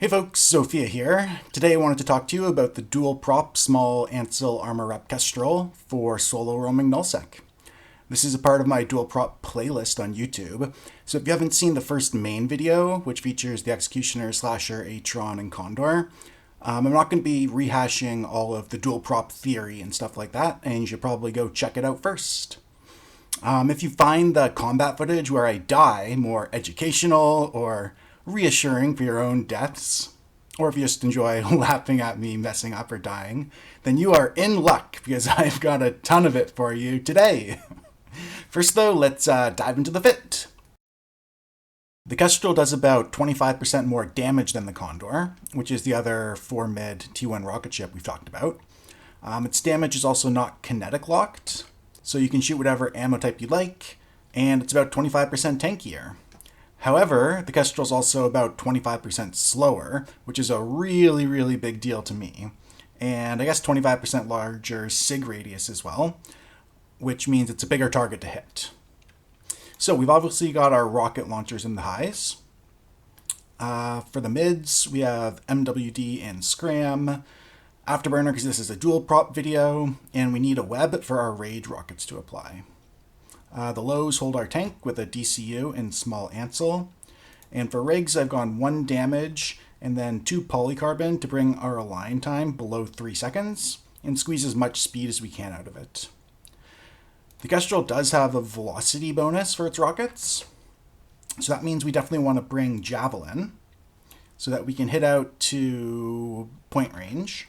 Hey folks, Tzophiyah here. Today I wanted to talk to you about the dual prop small Ansel armor rep Kestrel for solo roaming Nullsec. This is a part of my dual prop playlist on YouTube, so if you haven't seen the first main video, which features the Executioner, Thrasher, Atron, and Condor, I'm not going to be rehashing all of the dual prop theory and stuff like that, and you should probably go check it out first. If you find the combat footage where I die more educational or reassuring for your own deaths, or if you just enjoy laughing at me messing up or dying, then you are in luck because I've got a ton of it for you today. First though, let's dive into the fit. The Kestrel does about 25% more damage than the Condor, which is the other 4-mid T1 rocket ship we've talked about. Its damage is also not kinetic locked, so you can shoot whatever ammo type you like, and it's about 25% tankier. However, the Kestrel is also about 25% slower, which is a really big deal to me. And I guess 25% larger SIG radius as well, which means it's a bigger target to hit. So we've obviously got our rocket launchers in the highs. For the mids, we have MWD and scram, afterburner because this is a dual prop video, and we need a web for our rage rockets to apply. The lows hold our tank with a DCU and small Ansel. And for rigs, I've gone 1 damage and then 2 polycarbon to bring our align time below 3 seconds and squeeze as much speed as we can out of it. The Kestrel does have a velocity bonus for its rockets, so that means we definitely want to bring Javelin so that we can hit out to point range.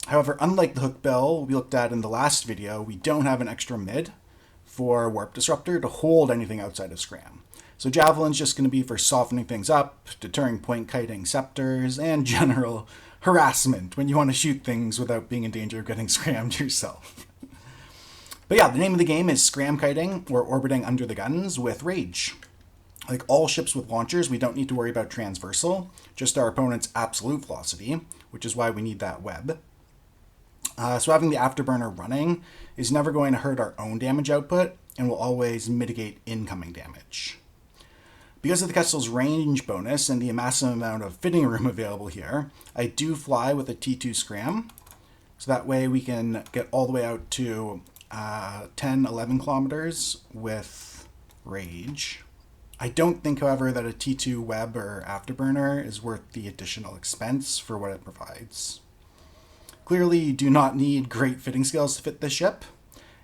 However, unlike the hookbill we looked at in the last video, we don't have an extra mid for Warp Disruptor to hold anything outside of scram. So Javelin's just going to be for softening things up, deterring point kiting scepters, and general harassment when you want to shoot things without being in danger of getting scrammed yourself. But yeah, the name of the game is scram kiting, or orbiting under the guns with rage. Like all ships with launchers, we don't need to worry about transversal, just our opponent's absolute velocity, which is why we need that web. So having the afterburner running is never going to hurt our own damage output and will always mitigate incoming damage. Because of the Kestrel's range bonus and the massive amount of fitting room available here, I do fly with a T2 scram, so that way we can get all the way out to 10-11 kilometers with rage. I don't think, however, that a T2 web or afterburner is worth the additional expense for what it provides. Clearly, you do not need great fitting skills to fit this ship,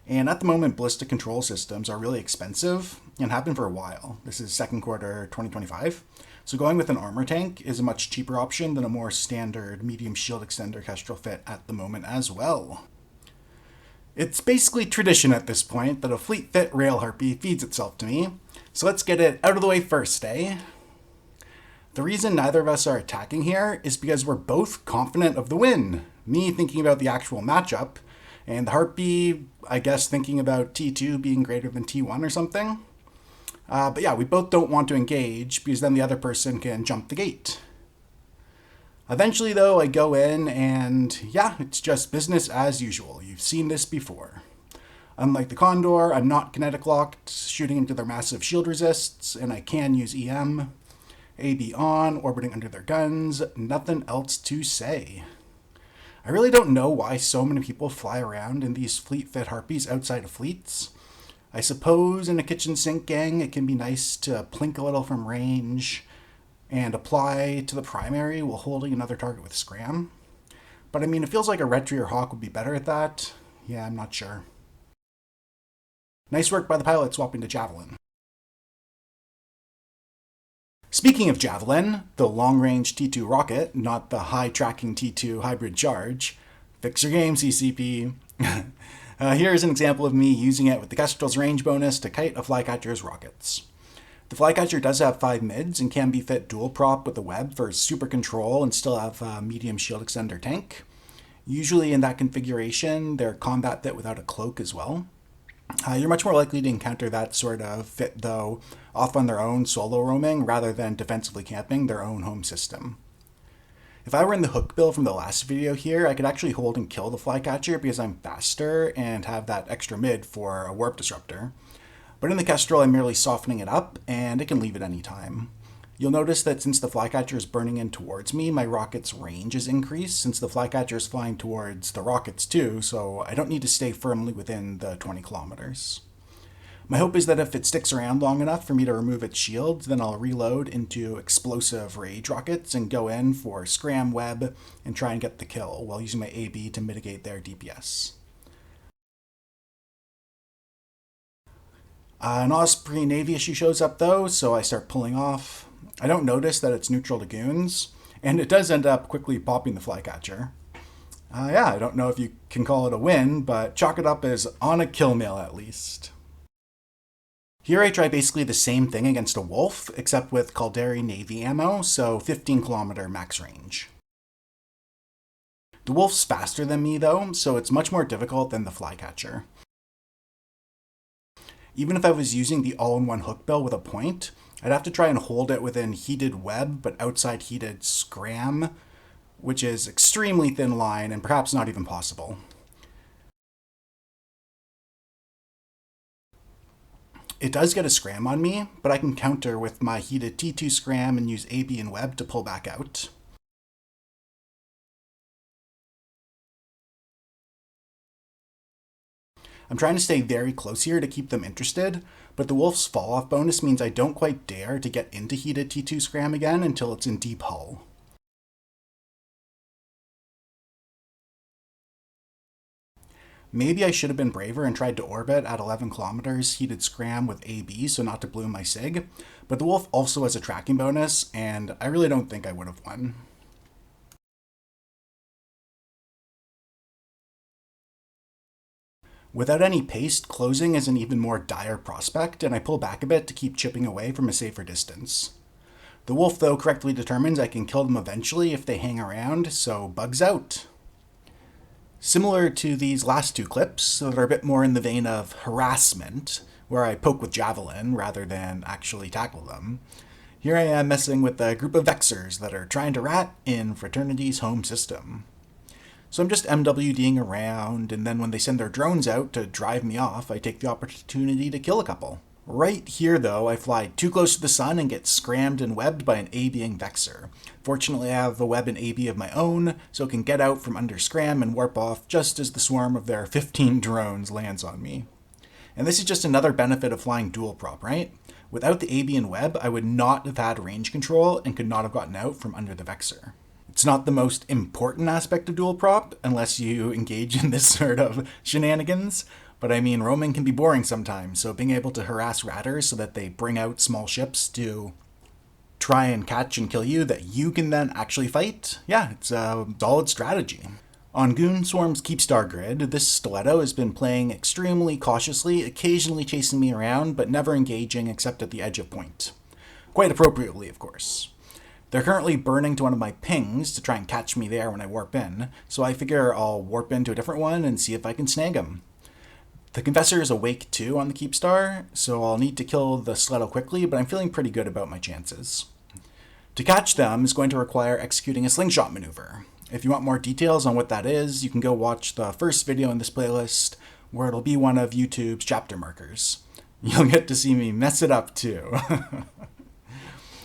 and at the moment ballistic control systems are really expensive and have been for a while. This is second quarter 2025, so going with an armor tank is a much cheaper option than a more standard medium shield extender Kestrel fit at the moment as well. It's basically tradition at this point that a fleet fit rail Harpy feeds itself to me, so let's get it out of the way first, eh? The reason neither of us are attacking here is because we're both confident of the win. Me thinking about the actual matchup, and the Harpy, I guess, thinking about T2 being greater than T1 or something. But yeah, we both don't want to engage because then the other person can jump the gate. Eventually, though, I go in and yeah, it's just business as usual. You've seen this before. Unlike the Condor, I'm not kinetic locked, shooting into their massive shield resists, and I can use EM. AB on, orbiting under their guns, nothing else to say. I really don't know why so many people fly around in these fleet fit Harpies outside of fleets. I suppose in a kitchen sink gang it can be nice to plink a little from range and apply to the primary while holding another target with scram. But I mean, it feels like a Retri or Hawk would be better at that. Yeah, I'm not sure. Nice work by the pilot swapping to Javelin. Speaking of Javelin, the long-range T2 rocket, not the high-tracking T2 hybrid charge, fix your game, CCP. Here's an example of me using it with the Kestrel's range bonus to kite a Flycatcher's rockets. The Flycatcher does have 5 mids and can be fit dual prop with a web for super control and still have a medium shield extender tank. Usually in that configuration, they're combat fit without a cloak as well. You're much more likely to encounter that sort of fit, though, off on their own solo roaming rather than defensively camping their own home system. If I were in the hookbill from the last video here, I could actually hold and kill the Flycatcher because I'm faster and have that extra mid for a warp disruptor. But in the Kestrel, I'm merely softening it up, and it can leave at any time. You'll notice that since the Flycatcher is burning in towards me, my rocket's range is increased since the Flycatcher is flying towards the rockets too, so I don't need to stay firmly within the 20 kilometers. My hope is that if it sticks around long enough for me to remove its shields, then I'll reload into explosive rage rockets and go in for scram web and try and get the kill while using my AB to mitigate their DPS. An Osprey Navy issue shows up though, so I start pulling off. I don't notice that it's neutral to goons, and it does end up quickly popping the Flycatcher. I don't know if you can call it a win, but chalk it up as on a kill mail at least. Here I try basically the same thing against a wolf, except with Caldari Navy ammo, so 15 kilometer max range. The wolf's faster than me though, so it's much more difficult than the Flycatcher. Even if I was using the all-in-one hook bill with a point, I'd have to try and hold it within heated web, but outside heated scram, which is extremely thin line and perhaps not even possible. It does get a scram on me, but I can counter with my heated T2 scram and use AB and web to pull back out. I'm trying to stay very close here to keep them interested, but the wolf's fall-off bonus means I don't quite dare to get into heated T2 scram again until it's in deep hull. Maybe I should have been braver and tried to orbit at 11 kilometers heated scram with AB so not to bloom my SIG, but the wolf also has a tracking bonus, and I really don't think I would have won. Without any paste, closing is an even more dire prospect, and I pull back a bit to keep chipping away from a safer distance. The wolf, though, correctly determines I can kill them eventually if they hang around, so bugs out. Similar to these last two clips, that are a bit more in the vein of harassment, where I poke with javelin rather than actually tackle them, here I am messing with a group of Vexers that are trying to rat in Fraternity's home system. So I'm just MWDing around, and then when they send their drones out to drive me off, I take the opportunity to kill a couple. Right here, though, I fly too close to the sun and get scrammed and webbed by an ABing Vexer. Fortunately, I have a web and AB of my own, so it can get out from under scram and warp off just as the swarm of their 15 drones lands on me. And this is just another benefit of flying dual prop, right? Without the AB and web, I would not have had range control and could not have gotten out from under the Vexer. It's not the most important aspect of dual prop, unless you engage in this sort of shenanigans, but I mean, roaming can be boring sometimes, so being able to harass ratters so that they bring out small ships to try and catch and kill you that you can then actually fight, yeah, it's a solid strategy. On Goon Swarm's Keepstar grid, this Stiletto has been playing extremely cautiously, occasionally chasing me around, but never engaging except at the edge of point. Quite appropriately, of course. They're currently burning to one of my pings to try and catch me there when I warp in, so I figure I'll warp into a different one and see if I can snag them. The Confessor is awake too on the Keepstar, so I'll need to kill the Stiletto quickly, but I'm feeling pretty good about my chances. To catch them is going to require executing a slingshot maneuver. If you want more details on what that is, you can go watch the first video in this playlist, where it'll be one of YouTube's chapter markers. You'll get to see me mess it up too.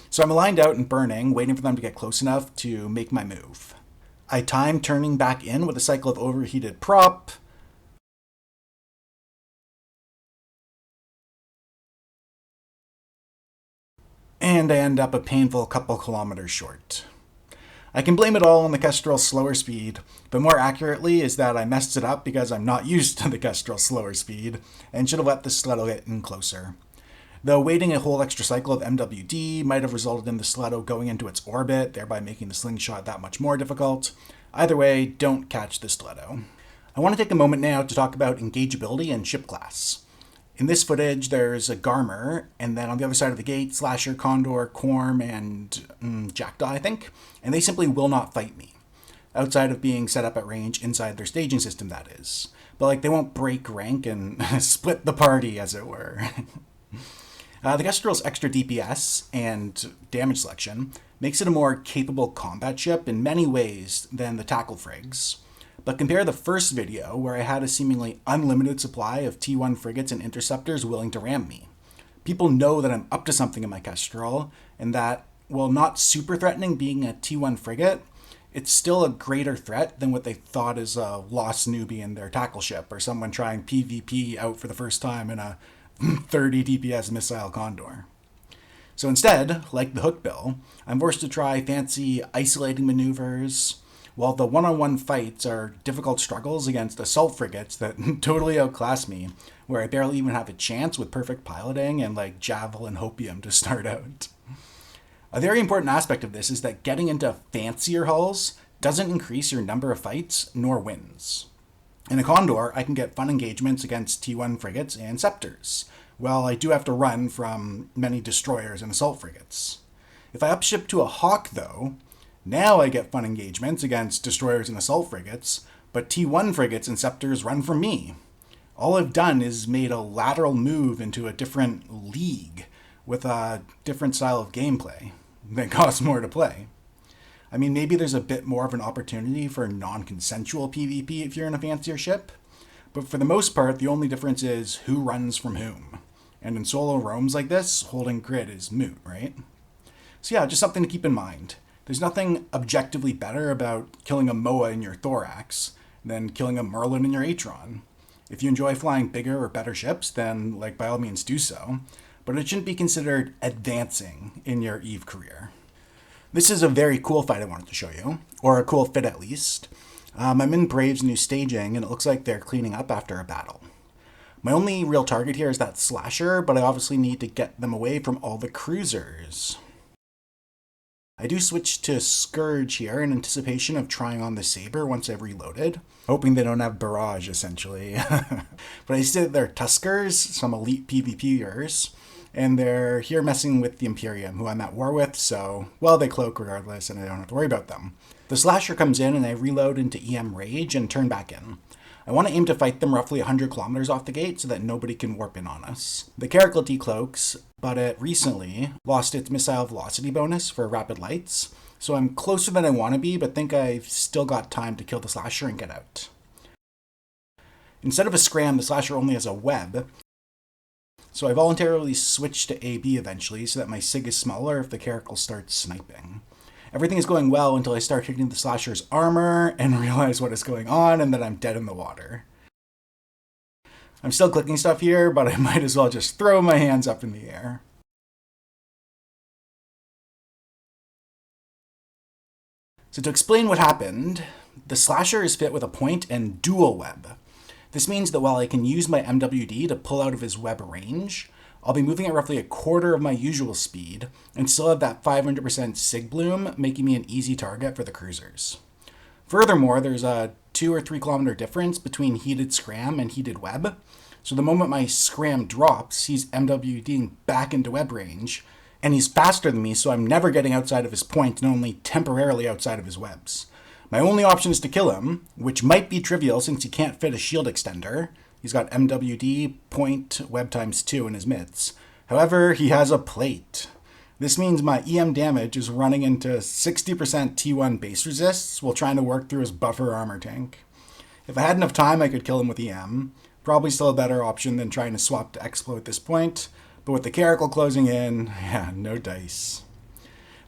So I'm aligned out and burning, waiting for them to get close enough to make my move. I time turning back in with a cycle of overheated prop, and I end up a painful couple kilometers short. I can blame it all on the Kestrel's slower speed, but more accurately is that I messed it up because I'm not used to the Kestrel's slower speed, and should have let the Stiletto get in closer. Though waiting a whole extra cycle of MWD might have resulted in the Stiletto going into its orbit, thereby making the slingshot that much more difficult. Either way, don't catch the Stiletto. I want to take a moment now to talk about engageability and ship class. In this footage, there's a Garmer, and then on the other side of the gate, Thrasher, Condor, Corm, and Jackdaw, I think, and they simply will not fight me. Outside of being set up at range inside their staging system, that is. But they won't break rank and split the party, as it were. The Kestrel's extra DPS and damage selection makes it a more capable combat ship in many ways than the Tackle Frigs. But compare the first video, where I had a seemingly unlimited supply of T1 frigates and interceptors willing to ram me. People know that I'm up to something in my Kestrel, and that while not super threatening being a T1 frigate, it's still a greater threat than what they thought is a lost newbie in their tackle ship or someone trying PvP out for the first time in a 30 DPS missile Condor. So instead, like the Hookbill, I'm forced to try fancy isolating maneuvers, while the one-on-one fights are difficult struggles against assault frigates that totally outclass me, where I barely even have a chance with perfect piloting and like Javelin Hopium to start out. A very important aspect of this is that getting into fancier hulls doesn't increase your number of fights nor wins. In a Condor, I can get fun engagements against T1 frigates and scepters, while I do have to run from many destroyers and assault frigates. If I upship to a Hawk, though, now I get fun engagements against destroyers and assault frigates, but T1 frigates and scepters run from me. All I've done is made a lateral move into a different league with a different style of gameplay that costs more to play. I mean, maybe there's a bit more of an opportunity for non-consensual PvP if you're in a fancier ship, but for the most part, the only difference is who runs from whom. And in solo roams like this, holding grid is moot, right? So yeah, just something to keep in mind. There's nothing objectively better about killing a MOA in your Thorax than killing a Merlin in your Atron. If you enjoy flying bigger or better ships, then like by all means do so, but it shouldn't be considered advancing in your EVE career. This is a very cool fight I wanted to show you, or a cool fit at least. I'm in Brave's new staging, and it looks like they're cleaning up after a battle. My only real target here is that Slasher, but I obviously need to get them away from all the cruisers. I do switch to Scourge here in anticipation of trying on the Saber once I've reloaded, hoping they don't have Barrage, essentially. But I see that they're Tuskers, some elite PvPers, and they're here messing with the Imperium, who I'm at war with, so, well, they cloak regardless, and I don't have to worry about them. The Slasher comes in, and I reload into EM Rage and turn back in. I want to aim to fight them roughly 100 kilometers off the gate so that nobody can warp in on us. The Caracal decloaks, but it recently lost its missile velocity bonus for rapid lights, so I'm closer than I want to be, but think I've still got time to kill the Slasher and get out. Instead of a scram, the Slasher only has a web, so I voluntarily switched to AB eventually so that my SIG is smaller if the Caracal starts sniping. Everything is going well until I start hitting the Slasher's armor and realize what is going on and that I'm dead in the water. I'm still clicking stuff here, but I might as well just throw my hands up in the air. So to explain what happened, the Slasher is fit with a point and dual web. This means that while I can use my MWD to pull out of his web range, I'll be moving at roughly a quarter of my usual speed and still have that 500% SIG bloom, making me an easy target for the cruisers. Furthermore, there's a 2 or 3 kilometer difference between heated scram and heated web, so the moment my scram drops, he's MWDing back into web range, and he's faster than me, so I'm never getting outside of his point and only temporarily outside of his webs. My only option is to kill him, which might be trivial since he can't fit a shield extender. He's got MWD, point, web times 2 in his mitts. However, he has a plate. This means my EM damage is running into 60% T1 base resists while trying to work through his buffer armor tank. If I had enough time, I could kill him with EM. Probably still a better option than trying to swap to Explo at this point, but with the Caracal closing in, yeah, no dice.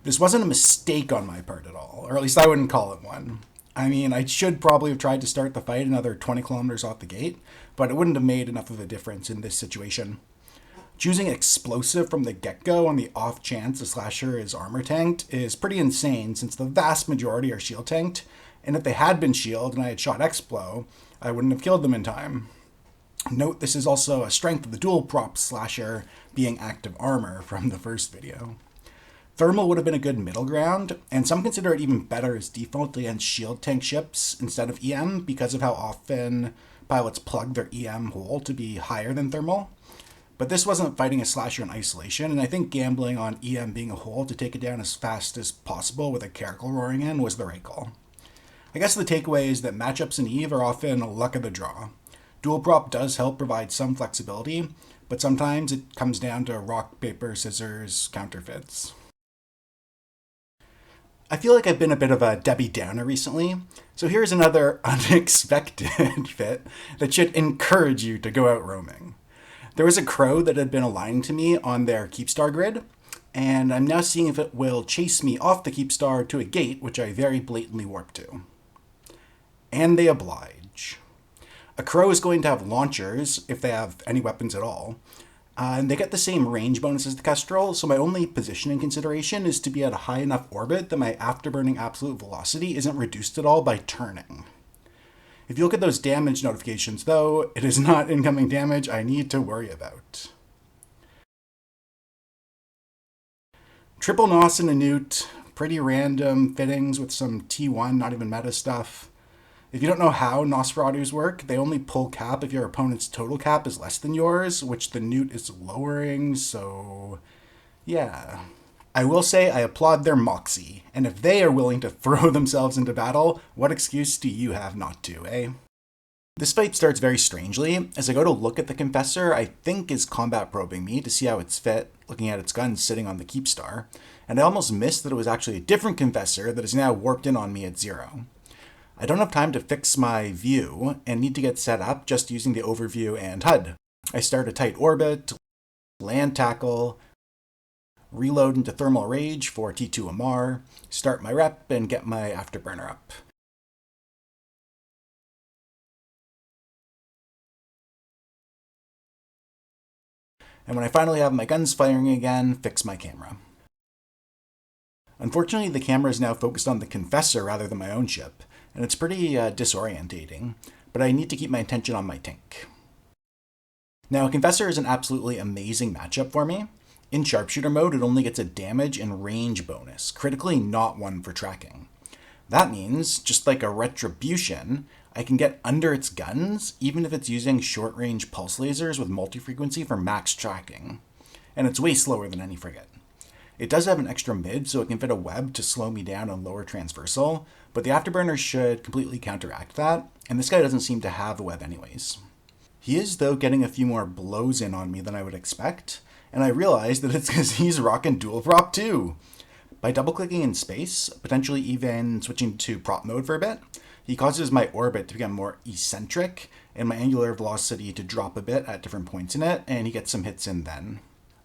This wasn't a mistake on my part at all, or at least I wouldn't call it one. I mean, I should probably have tried to start the fight another 20 kilometers off the gate, but it wouldn't have made enough of a difference in this situation. Choosing explosive from the get-go on the off chance the Slasher is armor tanked is pretty insane since the vast majority are shield tanked, and if they had been shield and I had shot Explo, I wouldn't have killed them in time. Note this is also a strength of the dual prop Slasher being active armor from the first video. Thermal would have been a good middle ground, and some consider it even better as default against shield tank ships instead of EM because of how often pilots plug their EM hole to be higher than thermal. But this wasn't fighting a Slasher in isolation, and I think gambling on EM being a hole to take it down as fast as possible with a Caracal roaring in was the right call. I guess the takeaway is that matchups in EVE are often luck of the draw. Dual prop does help provide some flexibility, but sometimes it comes down to rock, paper, scissors, counterfeits. I feel like I've been a bit of a Debbie Downer recently, so here's another unexpected fit that should encourage you to go out roaming. There was a crow that had been aligned to me on their Keepstar grid, and I'm now seeing if it will chase me off the Keepstar to a gate, which I very blatantly warp to. And they oblige. A crow is going to have launchers, if they have any weapons at all, and they get the same range bonus as the Kestrel, so my only positioning consideration is to be at a high enough orbit that my afterburning absolute velocity isn't reduced at all by turning. If you look at those damage notifications, though, it is not incoming damage I need to worry about. Triple Nos and a Newt, pretty random fittings with some T1, not even meta stuff. If you don't know how Nos Ratters work, they only pull cap if your opponent's total cap is less than yours, which the Newt is lowering, so yeah. I will say I applaud their moxie, and if they are willing to throw themselves into battle, what excuse do you have not to, eh? This fight starts very strangely. As I go to look at the Confessor, I think is combat probing me to see how it's fit, looking at its guns sitting on the Keepstar, and I almost missed that it was actually a different Confessor that is now warped in on me at 0. I don't have time to fix my view, and need to get set up just using the overview and HUD. I start a tight orbit, land tackle, reload into Thermal Rage for T2 MR, start my rep, and get my afterburner up. And when I finally have my guns firing again, fix my camera. Unfortunately, the camera is now focused on the Confessor rather than my own ship, and it's pretty disorientating, but I need to keep my attention on my tank. Now, Confessor is an absolutely amazing matchup for me. In Sharpshooter mode, it only gets a damage and range bonus, critically not one for tracking. That means, just like a Retribution, I can get under its guns, even if it's using short-range pulse lasers with multi-frequency for max tracking. And it's way slower than any frigate. It does have an extra mid, so it can fit a web to slow me down and lower transversal, but the afterburner should completely counteract that, and this guy doesn't seem to have a web anyways. He is, though, getting a few more blows in on me than I would expect, and I realize that it's because he's rocking dual prop too. By double-clicking in space, potentially even switching to prop mode for a bit, he causes my orbit to become more eccentric and my angular velocity to drop a bit at different points in it, and he gets some hits in then.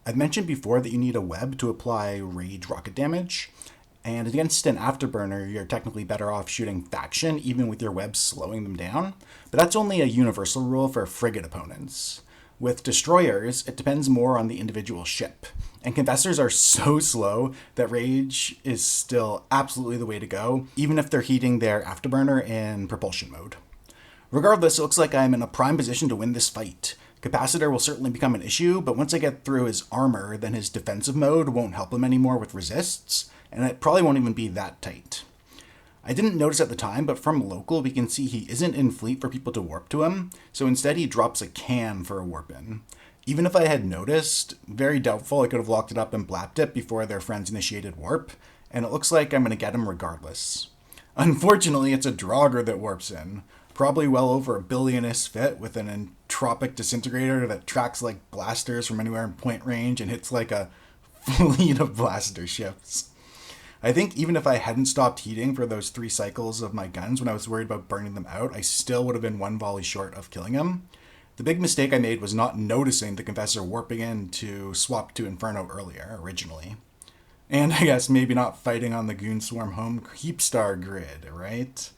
I've mentioned before that you need a web to apply rage rocket damage, and against an afterburner, you're technically better off shooting faction even with your web slowing them down, but that's only a universal rule for frigate opponents. With destroyers, it depends more on the individual ship, and Confessors are so slow that rage is still absolutely the way to go, even if they're heating their afterburner in propulsion mode. Regardless, it looks like I'm in a prime position to win this fight. Capacitor will certainly become an issue, but once I get through his armor, then his defensive mode won't help him anymore with resists, and it probably won't even be that tight. I didn't notice at the time, but from local we can see he isn't in fleet for people to warp to him, so instead he drops a can for a warp in. Even if I had noticed, very doubtful I could have locked it up and blapped it before their friends initiated warp, and it looks like I'm going to get him regardless. Unfortunately, it's a Draugr that warps in, probably well over a billionist fit with an entropic disintegrator that tracks like blasters from anywhere in point range and hits like a fleet of blaster ships. I think even if I hadn't stopped heating for those 3 cycles of my guns when I was worried about burning them out, I still would have been 1 volley short of killing him. The big mistake I made was not noticing the Confessor warping in to swap to Inferno earlier, originally. And I guess maybe not fighting on the Goon Swarm home Keepstar grid, right?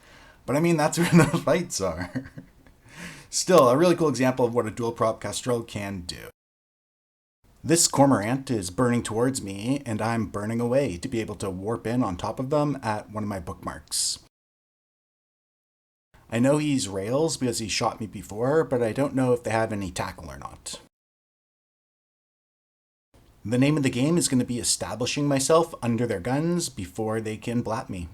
But I mean, that's where the fights are. Still, a really cool example of what a dual prop Kestrel can do. This Cormorant is burning towards me, and I'm burning away to be able to warp in on top of them at one of my bookmarks. I know he's rails because he shot me before, but I don't know if they have any tackle or not. The name of the game is going to be establishing myself under their guns before they can blap me.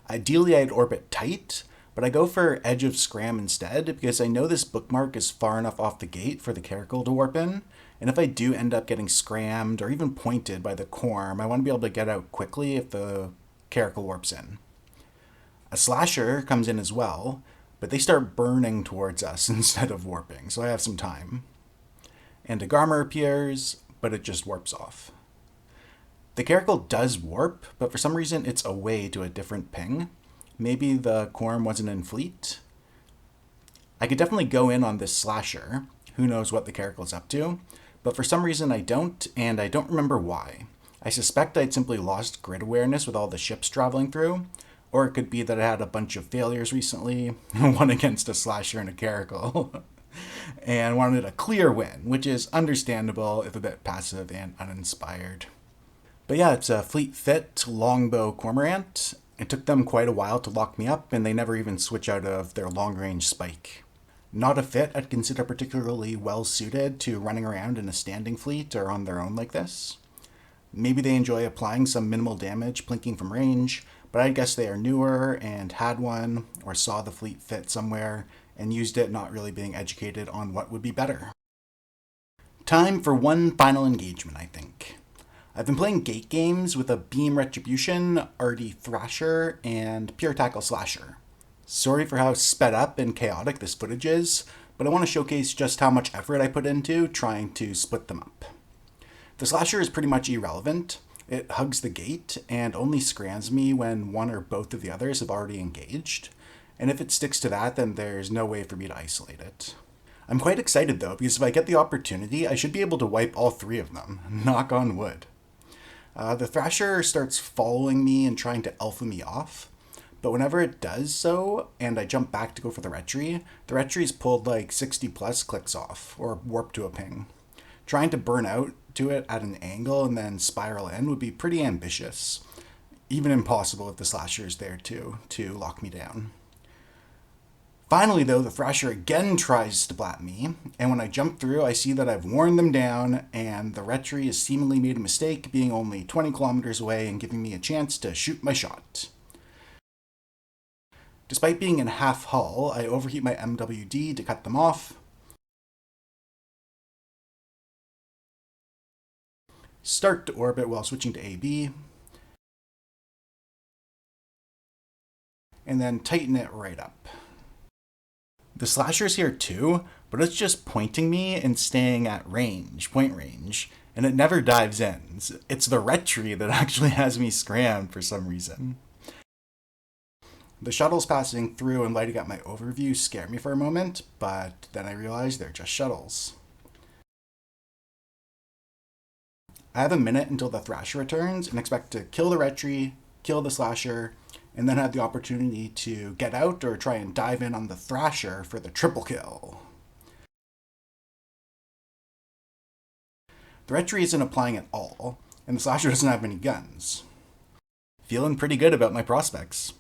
Ideally, I'd orbit tight, but I go for edge of scram instead because I know this bookmark is far enough off the gate for the Caracal to warp in, and if I do end up getting scrammed or even pointed by the Corm, I want to be able to get out quickly if the Caracal warps in. A Slasher comes in as well, but they start burning towards us instead of warping, so I have some time. And a Garmer appears, but it just warps off. The Caracal does warp, but for some reason it's away to a different ping. Maybe the Corm wasn't in fleet. I could definitely go in on this Slasher. Who knows what the Caracal's up to. but for some reason I don't, and I don't remember why. I suspect I'd simply lost grid awareness with all the ships traveling through, or it could be that I had a bunch of failures recently, one against a Thrasher and a Caracal, and wanted a clear win, which is understandable if a bit passive and uninspired. But yeah, it's a Fleet Fit longbow Cormorant. It took them quite a while to lock me up, and they never even switch out of their long-range spike. Not a fit I'd consider particularly well-suited to running around in a standing fleet or on their own like this. Maybe they enjoy applying some minimal damage plinking from range, but I'd guess they are newer and had one, or saw the Fleet Fit somewhere, and used it not really being educated on what would be better. Time for one final engagement, I think. I've been playing gate games with a Beam Retribution, Arty Thrasher, and Pure Tackle Slasher. Sorry for how sped up and chaotic this footage is, but I want to showcase just how much effort I put into trying to split them up. The Slasher is pretty much irrelevant. It hugs the gate and only scrams me when one or both of the others have already engaged, and if it sticks to that, then there's no way for me to isolate it. I'm quite excited though, because if I get the opportunity, I should be able to wipe all three of them, knock on wood. The Thrasher starts following me and trying to alpha me off, but whenever it does so, and I jump back to go for the Retry's pulled like 60 plus clicks off, or warp to a ping. Trying to burn out to it at an angle and then spiral in would be pretty ambitious. Even impossible if the Slasher is there too, to lock me down. Finally though, the Thrasher again tries to blat me, and when I jump through I see that I've worn them down, and the Retry has seemingly made a mistake, being only 20 kilometers away and giving me a chance to shoot my shot. Despite being in half hull, I overheat my MWD to cut them off, start to orbit while switching to AB, and then tighten it right up. The Slasher's here too, but it's just pointing me and staying at range, point range, and it never dives in. It's the Retry that actually has me scrammed for some reason. The shuttles passing through and lighting up my overview scare me for a moment, but then I realize they're just shuttles. I have a minute until the Thrasher returns and expect to kill the Retry, kill the Slasher, and then have the opportunity to get out or try and dive in on the Thrasher for the triple kill. The Retry isn't applying at all, and the Slasher doesn't have any guns. Feeling pretty good about my prospects.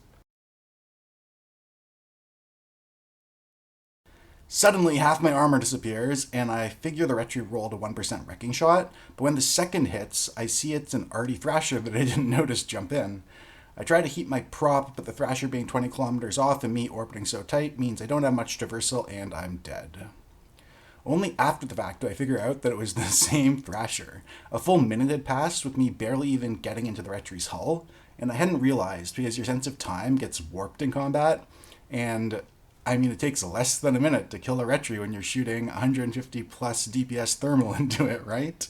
Suddenly, half my armor disappears, and I figure the Retry rolled a 1% wrecking shot, but when the second hits, I see it's an Arty Thrasher that I didn't notice jump in. I try to heat my prop, but the Thrasher being 20 kilometers off and me orbiting so tight means I don't have much traversal and I'm dead. Only after the fact do I figure out that it was the same Thrasher. A full minute had passed with me barely even getting into the Retry's hull, and I hadn't realized because your sense of time gets warped in combat, and I mean, it takes less than a minute to kill a Retry when you're shooting 150 plus DPS thermal into it, right?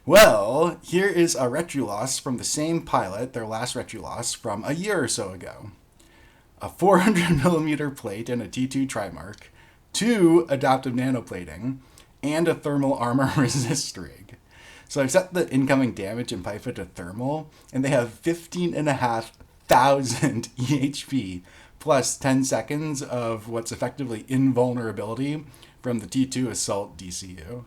Well, here is a Retry loss from the same pilot, their last Retry loss from a year or so ago. A 400mm plate and a T2 Trimark, 2 adaptive nanoplating, and a thermal armor resist rig. So I've set the incoming damage in Pyfa to thermal, and they have 15,500 EHP plus 10 seconds of what's effectively invulnerability from the T2 Assault DCU.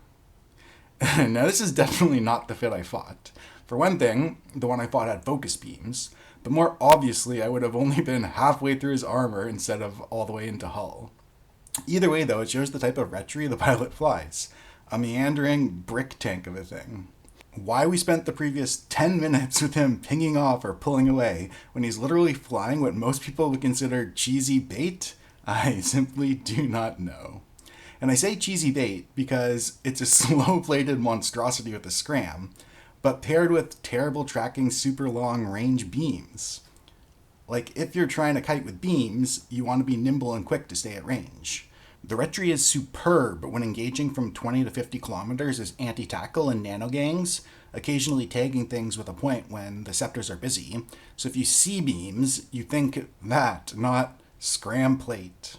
Now this is definitely not the fit I fought. For one thing, the one I fought had focus beams, but more obviously I would have only been halfway through his armor instead of all the way into hull. Either way though, it shows the type of Retry the pilot flies. A meandering brick tank of a thing. Why we spent the previous 10 minutes with him pinging off or pulling away when he's literally flying what most people would consider cheesy bait, I simply do not know. And I say cheesy bait because it's a slow-bladed monstrosity with a scram, but paired with terrible tracking super long range beams. Like, if you're trying to kite with beams, you want to be nimble and quick to stay at range. The Retry is superb when engaging from 20 to 50 kilometers as anti-tackle and nano-gangs, occasionally tagging things with a point when the Scepters are busy. So if you see beams, you think that, not scram plate.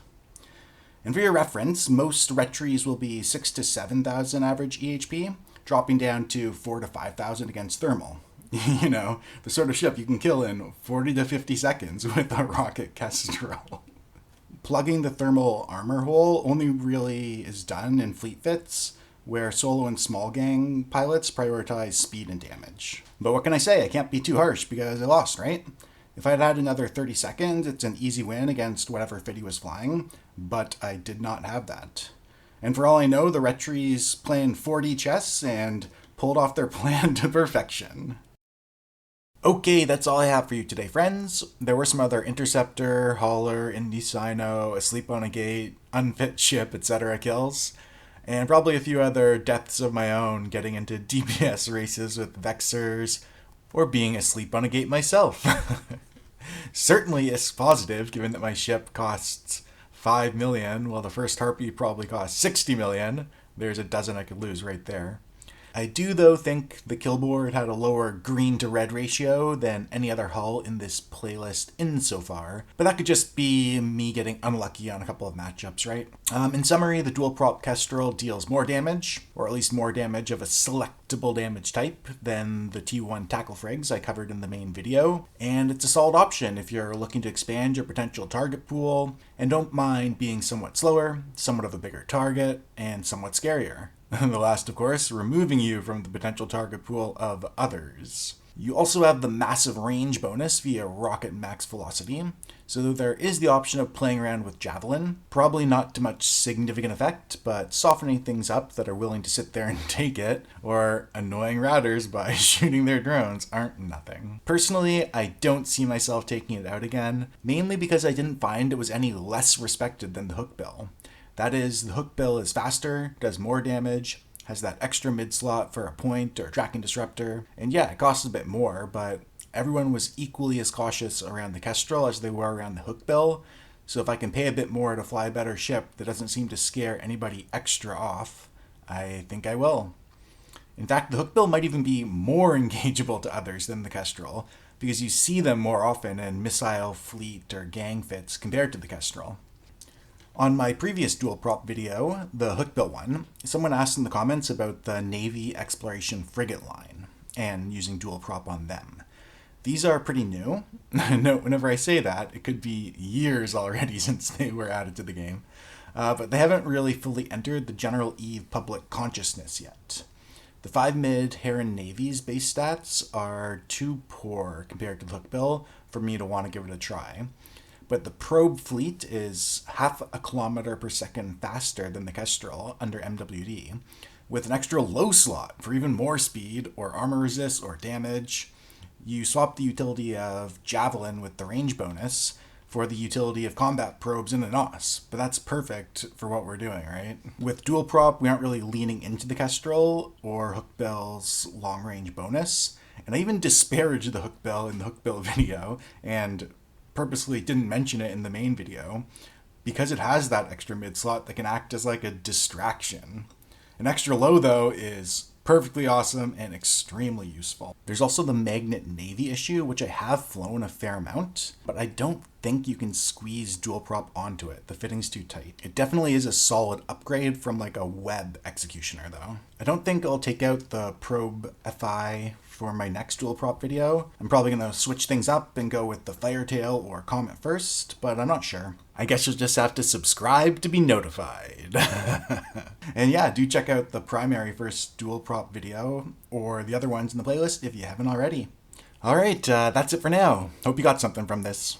And for your reference, most Retries will be 6,000 to 7,000 average EHP, dropping down to 4,000 to 5,000 against thermal. You know, the sort of ship you can kill in 40 to 50 seconds with a rocket Kestrel. Plugging the thermal armor hole only really is done in fleet fits, where solo and small gang pilots prioritize speed and damage. But what can I say? I can't be too harsh because I lost, right? If I'd had another 30 seconds, it's an easy win against whatever fit he was flying, but I did not have that. And for all I know, the Retries playing 4D chess and pulled off their plan to perfection. Okay, that's all I have for you today, friends. There were some other interceptor, hauler, indie asleep on a gate, unfit ship, etc. kills, and probably a few other deaths of my own getting into DPS races with Vexers, or being asleep on a gate myself. Certainly is positive, given that my ship costs 5 million, while the first Harpy probably cost 60 million. There's a dozen I could lose right there. I do, though, think the kill board had a lower green to red ratio than any other hull in this playlist insofar, but that could just be me getting unlucky on a couple of matchups, right? In summary, the dual prop Kestrel deals more damage, or at least more damage of a selectable damage type than the T1 tackle frigs I covered in the main video, and it's a solid option if you're looking to expand your potential target pool and don't mind being somewhat slower, somewhat of a bigger target, and somewhat scarier. The last, of course, removing you from the potential target pool of others. You also have the massive range bonus via rocket max velocity, so there is the option of playing around with Javelin. Probably not to much significant effect, but softening things up that are willing to sit there and take it, or annoying Ratters by shooting their drones, aren't nothing. Personally, I don't see myself taking it out again, mainly because I didn't find it was any less respected than the Hookbill. That is, the Hookbill is faster, does more damage, has that extra mid slot for a point or tracking disruptor, and yeah, it costs a bit more, but everyone was equally as cautious around the Kestrel as they were around the Hookbill, so if I can pay a bit more to fly a better ship that doesn't seem to scare anybody extra off, I think I will. In fact, the Hookbill might even be more engageable to others than the Kestrel, because you see them more often in missile, fleet, or gang fits compared to the Kestrel. On my previous dual prop video, the Hookbill one, someone asked in the comments about the Navy Exploration Frigate line and using dual prop on them. These are pretty new. Note, whenever I say that, it could be years already since they were added to the game, but they haven't really fully entered the general EVE public consciousness yet. The 5 mid Heron Navy's base stats are too poor compared to the Hookbill for me to want to give it a try. But the probe fleet is 0.5 kilometer per second faster than the Kestrel under MWD, with an extra low slot for even more speed or armor resist or damage. You swap the utility of Javelin with the range bonus for the utility of combat probes in an OS, but that's perfect for what we're doing, right? With dual prop, we aren't really leaning into the Kestrel or Hookbill's long range bonus, and I even disparaged the Hookbill in the Hookbill video, and purposely didn't mention it in the main video because it has that extra mid slot that can act as like a distraction. An extra low, though, is perfectly awesome and extremely useful. There's also the Magnet Navy issue, which I have flown a fair amount, but I don't think you can squeeze dual prop onto it. The fitting's too tight. It definitely is a solid upgrade from like a web executioner, though. I don't think I'll take out the probe FI for my next dual prop video. I'm probably going to switch things up and go with the Firetail or Comet first, but I'm not sure. I guess you'll just have to subscribe to be notified. And yeah, do check out the primary first dual prop video or the other ones in the playlist if you haven't already. Alright, that's it for now. Hope you got something from this.